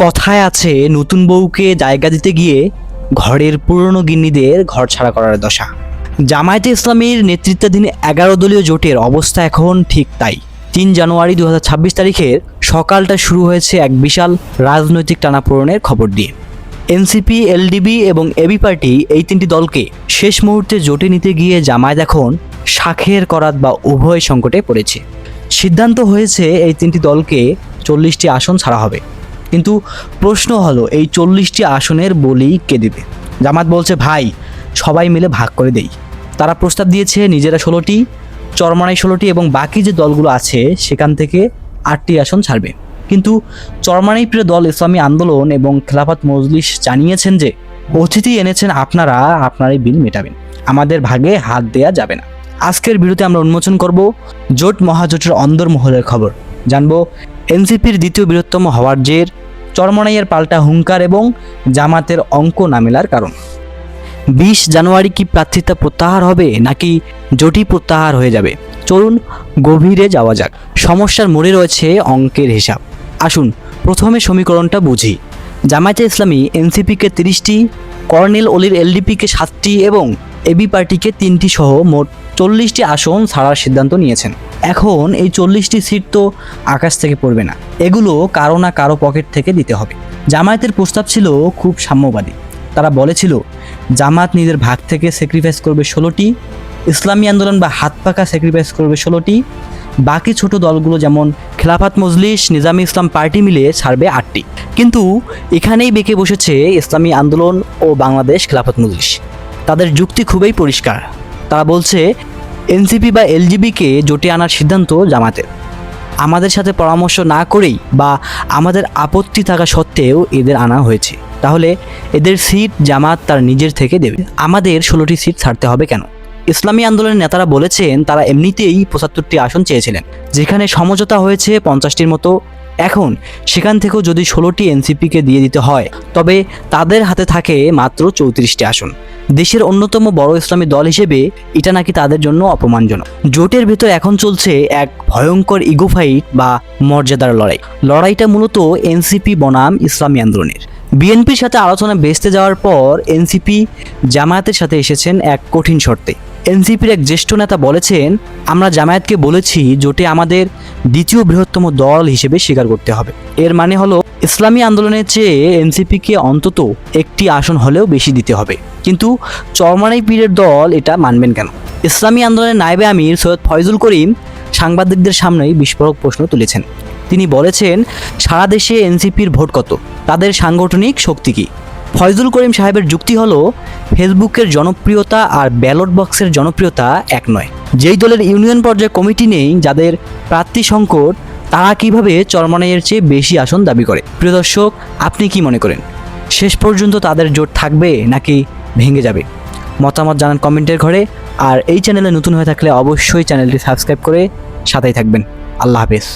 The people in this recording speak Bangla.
কথায় আছে নতুন বউকে জায়গা দিতে গিয়ে ঘরের পুরনো গিন্নিদের ঘর ছাড়া করার দশা। জামায়াতে ইসলামীর নেতৃত্বাধীন 11 দলীয় জোটের অবস্থা এখন ঠিক তাই। 3 জানুয়ারি 2026 তারিখের সকালটা শুরু হয়েছে এক বিশাল রাজনৈতিক টানাপোড়েনের খবর দিয়ে। এনসিপি, এলডিবি এবং এবি পার্টি এই তিনটি দলকে শেষ মুহূর্তে জোটে নিতে গিয়ে জামায়াত এখন শাখের করাত বা উভয় সংকটে পড়েছে। সিদ্ধান্ত হয়েছে এই তিনটি দলকে 40টি আসন ছাড়া হবে, কিন্তু প্রশ্ন হলো এই 40টি আসনের বলি কে দেবে? জামাত বলছে ভাই সবাই মিলে ভাগ করে দেই। তারা প্রস্তাব দিয়েছে নিজেরা 16টি, চরমনাই 16টি এবং বাকি যে দলগুলো আছে সেখান থেকে 8টি আসন ছাড়বে। কিন্তু চরমনাই প্রিয় দল ইসলামী আন্দোলন এবং খেলাফত মজলিস জানিয়েছেন যে অতিথি এনেছেন আপনারাই বিল মেটাবেন, আমাদের ভাগে হাত দেয়া যাবে না। আজকের ভিডিওতে আমরা উন্মোচন করব জোট মহাজোটের অন্দরমহলের খবর, জানবো এনসিপির দ্বিতীয় বৃহত্তম হওয়ার জের, চরমনাইয়ের পাল্টা হুঙ্কার এবং জামাতের অঙ্ক না মেলার কারণ। 20 জানুয়ারি কি প্রার্থিতা প্রত্যাহার হবে নাকি জোটই প্রত্যাহার হয়ে যাবে? চলুন গভীরে যাওয়া যাক। সমস্যার মোড়ে রয়েছে অঙ্কের হিসাব। আসুন প্রথমে সমীকরণটা বুঝি। জামায়াতে ইসলামী এনসিপিকে 30টি, কর্নেল অলির এলডিপিকে 7টি এবং এবি পার্টিকে 3টি সহ মোট 40টি আসন ছাড়ার সিদ্ধান্ত নিয়েছেন। এখন এই 40টি সিট তো আকাশ থেকে পড়বে না, এগুলো কারো না কারো পকেট থেকে দিতে হবে। জামায়াতের প্রস্তাব ছিল খুব সাম্যবাদী। তারা বলেছিল জামাত নিজের ভাগ থেকে স্যাক্রিফাইস করবে 16টি, ইসলামী আন্দোলন বা হাত পাকা স্যাক্রিফাইস করবে 16টি, বাকি ছোট দলগুলো যেমন খেলাফত মজলিস, নিজামী ইসলাম পার্টি মিলে ছাড়বে 8টি। কিন্তু এখানেই বেঁকে বসেছে ইসলামী আন্দোলন ও বাংলাদেশ খেলাফত মজলিস। তাদের যুক্তি খুবই পরিষ্কার। তারা বলছে এনসিপি বা এলজিবিকে জোটে আনার সিদ্ধান্ত জামাতের। আমাদের সাথে পরামর্শ না করেই বা আমাদের আপত্তি থাকা সত্ত্বেও এদের আনা হয়েছে, তাহলে এদের সিট জামাত তার নিজের থেকে দেবে। আমাদের 16টি সিট ছাড়তে হবে কেন? ইসলামী আন্দোলনের নেতারা বলেছেন তারা এমনিতেই 75টি আসন চেয়েছিলেন, যেখানে সমঝোতা হয়েছে 50টির মতো। এখন সেখান থেকেও যদি 16টি এনসিপিকে দিয়ে দিতে হয়, তবে তাদের হাতে থাকে মাত্র 34টি আসন। দেশের অন্যতম বড় ইসলামী দল হিসেবে এটা নাকি তাদের জন্য অপমানজনক। জোটের ভেতর এখন চলছে এক ভয়ঙ্কর ইগো ফাইট বা মর্যাদার লড়াই। লড়াইটা মূলত এনসিপি বনাম ইসলামী আন্দোলনের। বিএনপির সাথে আলোচনা ভেস্তে যাওয়ার পর এনসিপি জামায়াতের সাথে এসেছেন এক কঠিন শর্তে। এনসিপির এক জ্যেষ্ঠ নেতা বলেছেন, আমরা জামায়াতকে বলেছি জোটে আমাদের দ্বিতীয় বৃহত্তম দল হিসেবে স্বীকার করতে হবে। এর মানে হলো ইসলামী আন্দোলনের চেয়ে এনসিপিকে অন্তত একটি আসন হলেও বেশি দিতে হবে। কিন্তু চরমনাই পীরের দল এটা মানবেন কেন? ইসলামী আন্দোলনের নায়েবে আমির সৈয়দ ফয়জুল করিম সাংবাদিকদের সামনেই বিস্ফোরক প্রশ্ন তুলেছেন। তিনি বলেছেন, সারা দেশে এনসিপির ভোট কত, তাদের সাংগঠনিক শক্তি কী? ফয়জুল করিম সাহেবের যুক্তি হলো ফেসবুকের জনপ্রিয়তা আর ব্যালট বক্সের জনপ্রিয়তা এক নয়। যেই দলের ইউনিয়ন পর্যায়ে কমিটি নেই, যাদের প্রার্থী সংকট, তারা কিভাবে চরমনাইয়ের চেয়ে বেশি আসন দাবি করে? প্রিয় দর্শক, আপনি কি মনে করেন শেষ পর্যন্ত তাদের জোট থাকবে নাকি ভেঙে যাবে? মতামত জানান কমেন্টের ঘরে। আর এই চ্যানেলে নতুন হয়ে থাকলে অবশ্যই চ্যানেলটি সাবস্ক্রাইব করে সাথেই থাকবেন। আল্লাহ হাফেজ।